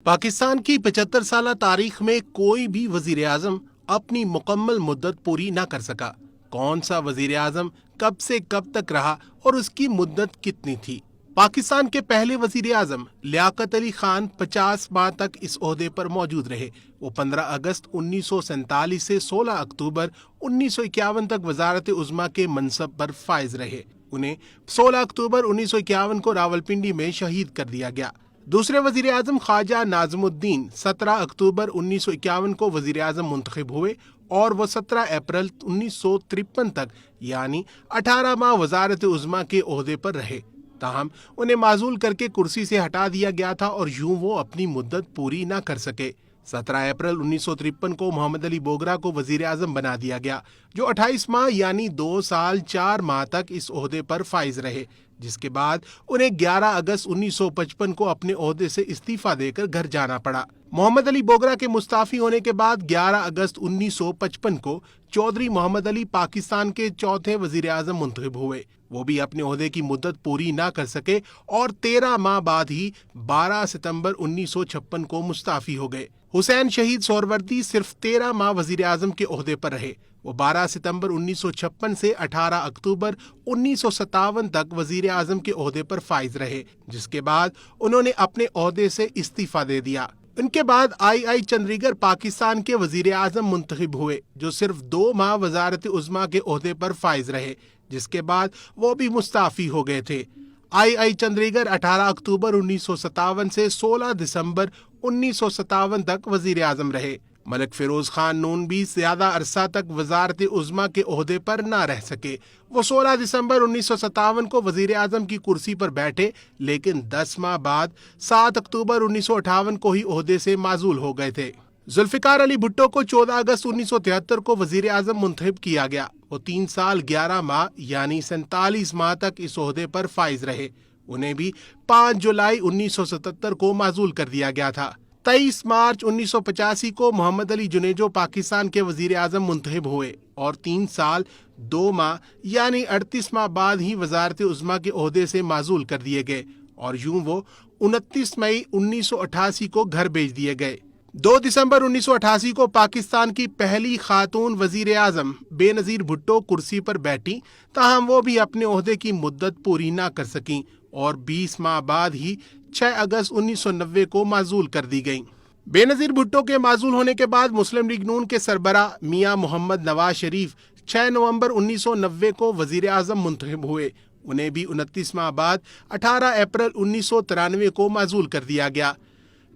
पाकिस्तान की 75 साल तारीख में कोई भी वजीर आजम अपनी मुकम्मल मुद्दत पूरी ना कर सका। कौन सा वजीर आजम कब से कब तक रहा और उसकी मुद्दत कितनी थी? पाकिस्तान के पहले वजीर आजम लियाकत अली खान 50 माह तक इस ओहदे पर मौजूद रहे। वो 15 अगस्त 1947 से 16 अक्टूबर 1951 तक वजारत उज़्मा के मनसब पर फाइज रहे। उन्हें 16 अक्टूबर 1951 को रावलपिंडी में शहीद कर दिया गया। दूसरे वजीर आजम ख्वाजा नाज़मुद्दीन 17 अक्टूबर 1951 को वजीर आजम मुंतखब हुए और वो 17 अप्रैल 1953 तक यानी 18 माह वजारत उज़्मा के ओहदे पर रहे। ताहम उन्हें माजूल करके कुर्सी से हटा दिया गया था और यूं वो अपनी मुद्दत पूरी ना कर सके। 17 अप्रैल 1953 को मोहम्मद अली बोगरा को वजीर आजम बना दिया गया, जो 28 माह यानी 2 साल 4 माह तक इस ओहदे पर फाइज रहे, जिसके बाद उन्हें 11 अगस्त 1955 को अपने ओहदे से इस्तीफा देकर घर जाना पड़ा। मोहम्मद अली बोगरा के मुस्ताफी होने के बाद 11 अगस्त 1955 को चौधरी मोहम्मद अली पाकिस्तान के चौथे वजीर आजम मुंतखब हुए। वो भी अपने ओहदे की मुद्दत पूरी ना कर सके और 13 माह बाद ही 12 सितंबर 1956 को मुस्ताफी हो गए। हुसैन शहीद सोहरवर्दी सिर्फ 13 माह वजीर आजम के ओहदे पर रहे। वो 12 सितंबर 1956 से 18 अक्टूबर 1957 तक वजीर आजम के ओहदे पर फाइज रहे, जिसके बाद उन्होंने अपने ओहदे से इस्तीफा दे दिया। उनके बाद आई चंद्रीगर पाकिस्तान के वजीर आजम मुंतखब हुए, जो सिर्फ 2 माह वजारत उज़्मा के ओहदे पर फाइज रहे, जिसके बाद वो भी मुस्ताफी हो गए थे। आई चंद्रीगर 18 अक्टूबर 1957 से 16 दिसंबर 1957 तक वजीर आजम रहे। मलिक फिरोज खान नून भी ज्यादा अरसा तक वजारत उज़्मा के ओहदे पर ना रह सके। वो 16 दिसंबर 1957 को वजीर आजम की कुर्सी पर बैठे, लेकिन 10 माह बाद 7 अक्टूबर 1958 को ही ओहदे से माजूल हो गए थे। जुल्फिकार अली भुट्टो को 14 अगस्त 1973 को वजीर आजम मुंतखब किया गया। वो 3 साल 11 माह यानी 47 माह तक इस ओहदे पर फाइज रहे। उन्हें भी 5 जुलाई 1977 को माजूल कर दिया गया था। 23 मार्च 1985 को मोहम्मद अली जुनेजो पाकिस्तान के वजीर आजम मुंतखब हुए और 3 साल 2 माह यानी 38 माह बाद ही वजारत उज़्मा के ओहदे से माजूल कर दिए गए और यूं वो 29 मई 1988 को घर भेज दिए गए। 2 दिसंबर 1988 को पाकिस्तान की पहली खातून वजीर आजम बेनजीर भुट्टो कुर्सी पर बैठी, ताहम वो भी अपने ओहदे की मुद्दत पूरी ना कर सकीं और 20 माह बाद ही 6 अगस्त 1990 को माजूल कर दी गई। बेनजीर भुट्टो के माजूल होने के बाद मुस्लिम लीग नून के सरबरा मियां मोहम्मद नवाज शरीफ 6 नवंबर 1990 को वजीर आजम मुंतखब हुए। उन्हें भी 29 माह बाद 18 अप्रैल 1993 को माजूल कर दिया गया।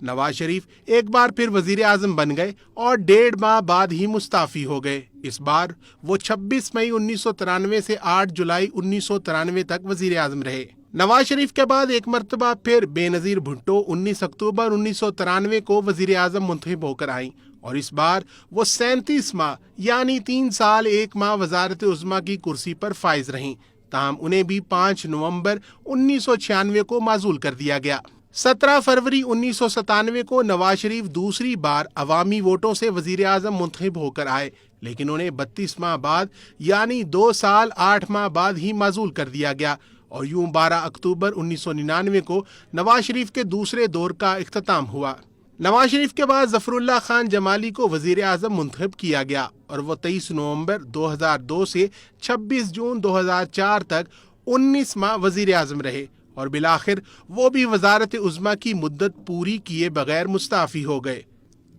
नवाज शरीफ एक बार फिर वजीर आजम बन गए और 1.5 माह बाद ही मुस्ताफी हो गए। इस बार वो 26 मई 1993 से 8 जुलाई 1993 तक वजीर आजम रहे। नवाज शरीफ के बाद एक मरतबा फिर बेनजीर भुट्टो 19 अक्टूबर 1993 को वजीर आजम मुंतखब होकर आई और इस बार वो 37 माह यानी 3 साल 1 माह वजारत उज़्मा की कुर्सी पर फाइज रहीं। ताहम उन्हें भी 5 नवंबर 1996 को माजूल कर दिया गया। 17 फरवरी 1997 को नवाज शरीफ दूसरी बार अवामी वोटों से वजीर आजम मुंतखब होकर आए, लेकिन उन्हें 32 माह बाद यानी 2 साल 8 माह बाद ही माजूल कर दिया गया और यूं 12 अक्टूबर 1999 को नवाज शरीफ के दूसरे दौर का इख्तिताम हुआ। नवाज शरीफ के बाद ज़फ़रुल्लाह खान जमाली को वजीर आजम मुंतखब किया गया और वो 23 नवंबर 2002 से 26 जून 2004 तक 19 माह वजीर आजम रहे और बिलाखिर वो भी वजारत उज़्मा की मुद्दत पूरी किए बगैर मुस्ताफी हो गए।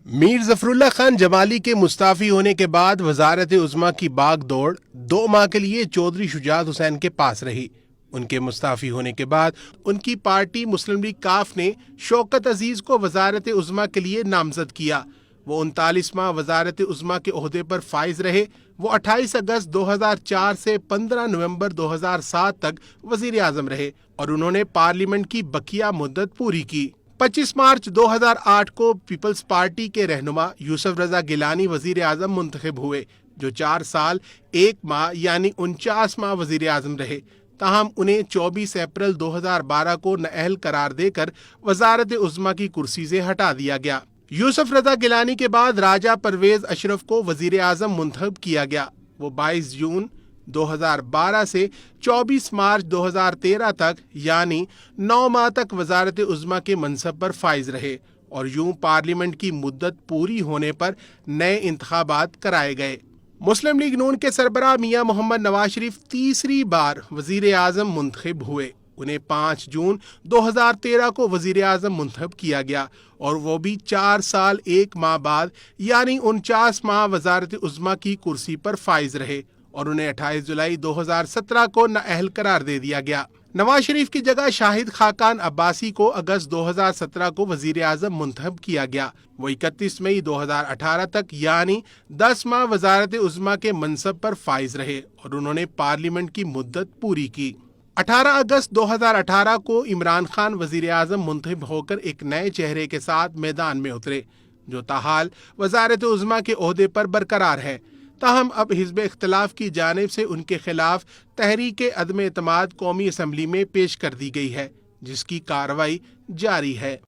मीर ज़फ़रुल्लाह खान जमाली के मुस्ताफी होने के बाद वजारत उज़्मा की बाग दौड़ 2 माह के लिए चौधरी शुजात हुसैन के पास रही। उनके मुस्ताफी होने के बाद उनकी पार्टी मुस्लिम लीग काफ ने शौकत अजीज को वजारत उज़्मा के लिए नामजद किया। वो 39 माह वजारत उज़्मा के ओहदे पर फाइज रहे। वो 28 अगस्त 2004 से 15 नवंबर 2007 तक वजीर आजम रहे और उन्होंने पार्लियामेंट की बकिया मुद्दत पूरी की। 25 मार्च 2008 को पीपल्स पार्टी के रहनुमा यूसुफ रजा गिलानी वजीर आजम मुंतखब हुए, जो 4 साल 1 माह यानी 49 माह वजीर आजम रहे। ताहम उन्हें 24 अप्रैल 2012 को नाअहल करार देकर वजारत उज़्मा की कुर्सी से हटा दिया गया। यूसुफ रजा गिलानी के बाद राजा परवेज अशरफ को वजीर आजम मुंतखब किया गया। वो 22 जून 2012 से 24 मार्च 2013 तक यानी 9 माह तक वजारत उज़्मा के मनसब पर फाइज रहे اور یوں پارلیمنٹ کی مدت پوری ہونے پر نئے انتخابات کرائے گئے۔ مسلم لیگ نون کے سربراہ میاں محمد نواز شریف تیسری بار وزیر اعظم منتخب ہوئے۔ انہیں 5 جون 2013 کو وزیر اعظم منتخب کیا گیا اور وہ بھی 4 سال 1 ماہ بعد، یعنی 49 ماہ وزارت عظمیٰ کی کرسی پر فائز رہے اور انہیں 28 جولائی 2017 کو نااہل قرار دے دیا گیا۔ نواز شریف کی جگہ شاہد خاقان عباسی کو اگست 2017 کو وزیر اعظم منتخب کیا گیا۔ وہ 31 مئی 2018 تک یعنی 10 ماہ وزارت عظمیٰ کے منصب پر فائز رہے اور انہوں نے پارلیمنٹ کی مدت پوری کی۔ 18 اگست 2018 کو عمران خان وزیر اعظم منتخب ہو کر ایک نئے چہرے کے ساتھ میدان میں اترے، جو تاحال وزارت عظمیٰ کے عہدے پر برقرار ہے۔ تاہم اب حزب اختلاف کی جانب سے ان کے خلاف تحریک عدم اعتماد قومی اسمبلی میں پیش کر دی گئی ہے، جس کی کارروائی جاری ہے۔